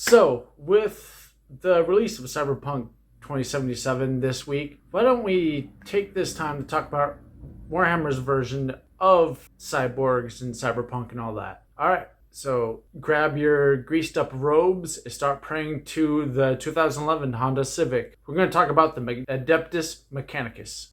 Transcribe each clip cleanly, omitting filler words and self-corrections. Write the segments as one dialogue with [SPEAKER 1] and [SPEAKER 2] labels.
[SPEAKER 1] So, with the release of Cyberpunk 2077 this week, why don't we take this time to talk about Warhammer's version of cyborgs and cyberpunk and all that. Alright, so grab your greased up robes and start praying to the 2011 Honda Civic. We're going to talk about the Adeptus Mechanicus.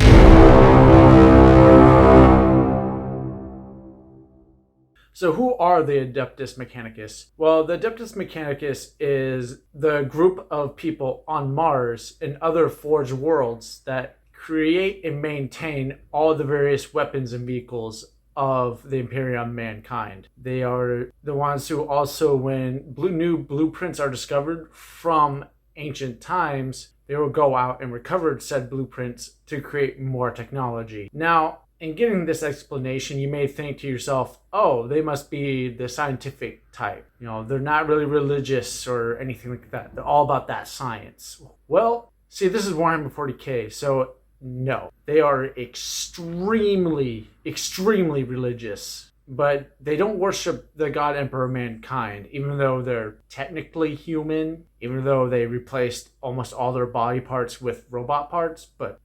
[SPEAKER 1] So who are the Adeptus Mechanicus? Well, the Adeptus Mechanicus is the group of people on Mars and other forged worlds that create and maintain all the various weapons and vehicles of the Imperium mankind. They are the ones who also, when new blueprints are discovered from ancient times, they will go out and recover said blueprints to create more technology. Now, in getting this explanation, you may think to yourself, oh, they must be the scientific type. You know, they're not really religious or anything like that. They're all about that science. Well, see, this is Warhammer 40k, so no. They are extremely religious, but they don't worship the God Emperor of mankind, even though they're technically human, even though they replaced almost all their body parts with robot parts, but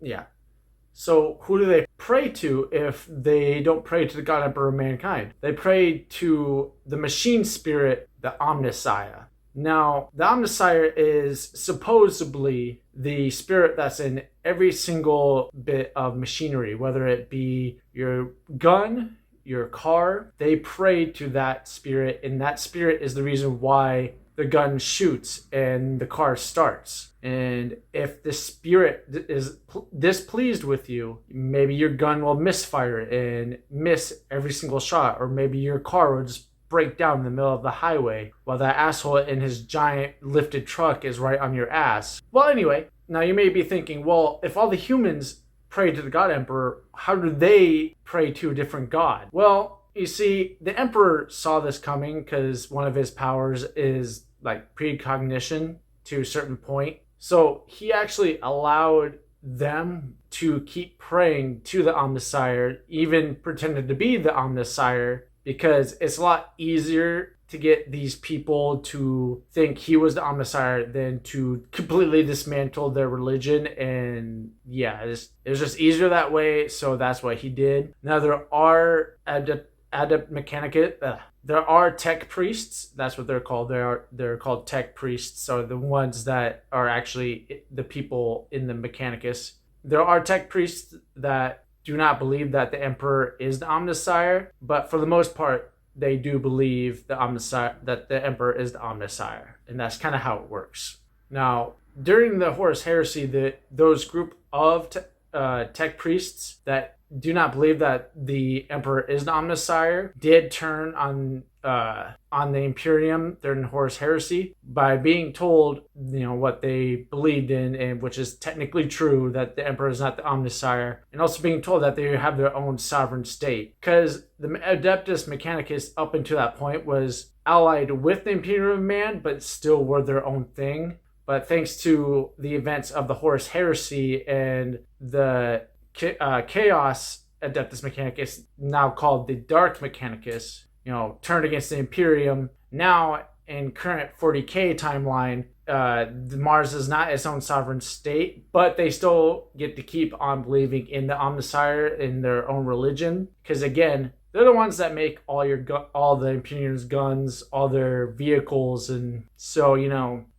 [SPEAKER 1] yeah. So who do they pray to if they don't pray to the God Emperor of mankind? They pray to the machine spirit, the Omnissiah. Now, the Omnissiah is supposedly the spirit that's in every single bit of machinery, whether it be your gun, your car. They pray to that spirit, and that spirit is the reason why the gun shoots and the car starts. And if the spirit is displeased with you, maybe your gun will misfire and miss every single shot, or maybe your car will just break down in the middle of the highway while that asshole in his giant lifted truck is right on your ass. Well, anyway, now you may be thinking, well, if all the humans pray to the God Emperor, how do they pray to a different god? Well, you see, the Emperor saw this coming because one of his powers is like precognition to a certain point. So he actually allowed them to keep praying to the Omnissiah, even pretended to be the Omnissiah, because it's a lot easier to get these people to think he was the Omnissiah than to completely dismantle their religion. And yeah, it was just easier that way, so that's what he did. Now there are Ad Mech. There are tech priests. That's what they're called. They're called tech priests. So the ones that are actually the people in the Mechanicus. There are tech priests that do not believe that the Emperor is the Omnissiah, but for the most part, they do believe that the Emperor is the Omnissiah, and that's kind of how it works. Now, during the Horus Heresy, those group of tech priests that do not believe that the Emperor is the Omnissiah did turn on the Imperium during Horus Heresy by being told, what they believed in, and which is technically true, that the Emperor is not the Omnissiah, and also being told that they have their own sovereign state. Because the Adeptus Mechanicus up until that point was allied with the Imperium Man, but still were their own thing. But thanks to the events of the Horus Heresy and the Chaos Adeptus Mechanicus, now called the Dark Mechanicus, turned against the Imperium. Now, in current 40k timeline, Mars is not its own sovereign state, but they still get to keep on believing in the Omnissiah in their own religion. Because again, they're the ones that make all the Imperium's guns, all their vehicles, and so,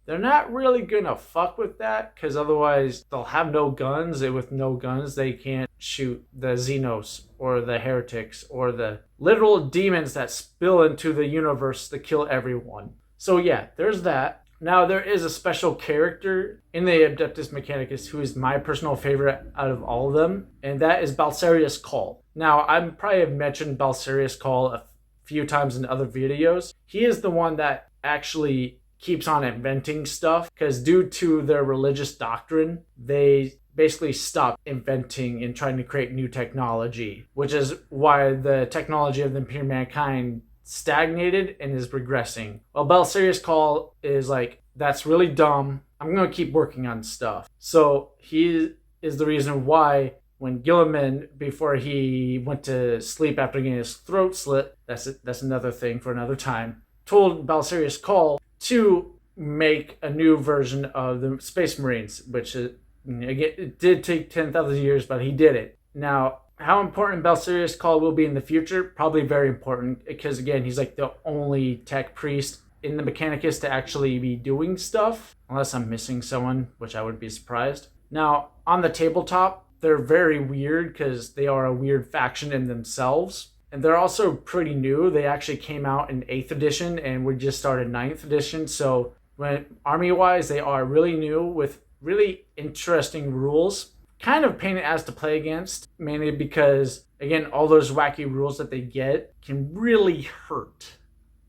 [SPEAKER 1] they're not really gonna fuck with that, because otherwise they'll have no guns, and with no guns they can't shoot the Xenos or the heretics or the literal demons that spill into the universe to kill everyone. So yeah, there's that. Now there is a special character in the Adeptus Mechanicus who is my personal favorite out of all of them, and that is Balsarius Cawl. Now I probably have mentioned Balsarius Cawl a few times in other videos. He is the one that actually keeps on inventing stuff, because due to their religious doctrine, they basically stopped inventing and trying to create new technology, which is why the technology of the Imperium mankind stagnated and is regressing. Well, Balsarius Cawl is like, that's really dumb. I'm going to keep working on stuff. So he is the reason why when Gilliman, before he went to sleep after getting his throat slit, that's another thing for another time, told Balsarius Cawl to make a new version of the Space Marines, which is, again, it did take 10,000 years, but he did it. Now, how important Balserius Call will be in the future? Probably very important, because again, he's like the only tech priest in the Mechanicus to actually be doing stuff, unless I'm missing someone, which I would be surprised. Now, on the tabletop, they're very weird because they are a weird faction in themselves. And they're also pretty new. They actually came out in 8th edition and we just started 9th edition. So when army-wise, they are really new with really interesting rules. Kind of pain in the ass to play against, mainly because, again, all those wacky rules that they get can really hurt,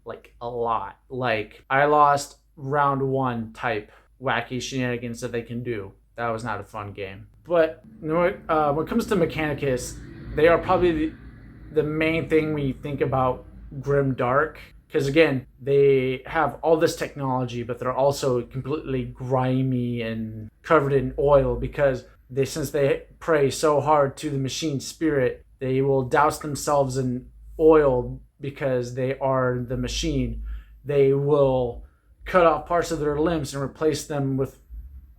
[SPEAKER 1] like a lot. Like, I lost round 1 type wacky shenanigans that they can do. That was not a fun game. But you know what? When it comes to Mechanicus, they are probably the main thing when you think about Grim Dark. Because again, they have all this technology, but they're also completely grimy and covered in oil because since they pray so hard to the machine spirit, they will douse themselves in oil because they are the machine. They will cut off parts of their limbs and replace them with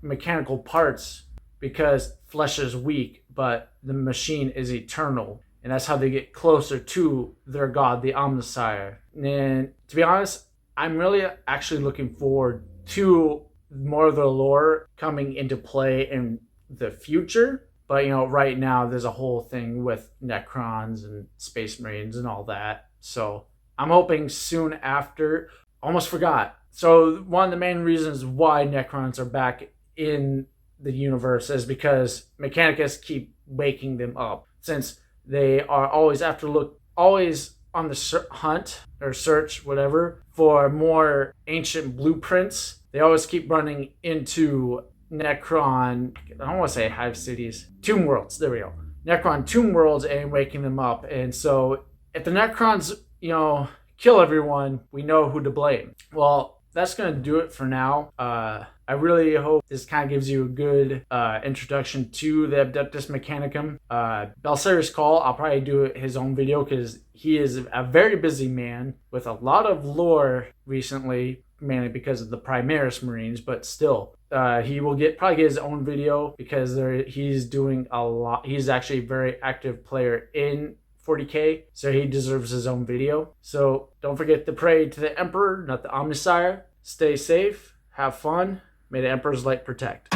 [SPEAKER 1] mechanical parts because flesh is weak, but the machine is eternal. And that's how they get closer to their god, the Omnissiah. And to be honest, I'm really actually looking forward to more of the lore coming into play in the future. But, right now there's a whole thing with Necrons and Space Marines and all that. So I'm hoping soon after. Almost forgot. So one of the main reasons why Necrons are back in the universe is because Mechanicus keep waking them up. Since they are always always on the hunt or search, whatever, for more ancient blueprints. They always keep running into Necron, I don't want to say hive cities, tomb worlds, there we go. Necron tomb worlds and waking them up. And so if the Necrons, kill everyone, we know who to blame. Well, that's going to do it for now. I really hope this kind of gives you a good introduction to the Adeptus Mechanicum. Balserius Call, I'll probably do his own video because he is a very busy man with a lot of lore recently, mainly because of the Primaris Marines, but still. He will probably get his own video because he's doing a lot. He's actually a very active player in 40k, so he deserves his own video. So don't forget to pray to the Emperor, not the Omnissiah. Stay safe, have fun. May the Emperor's light protect.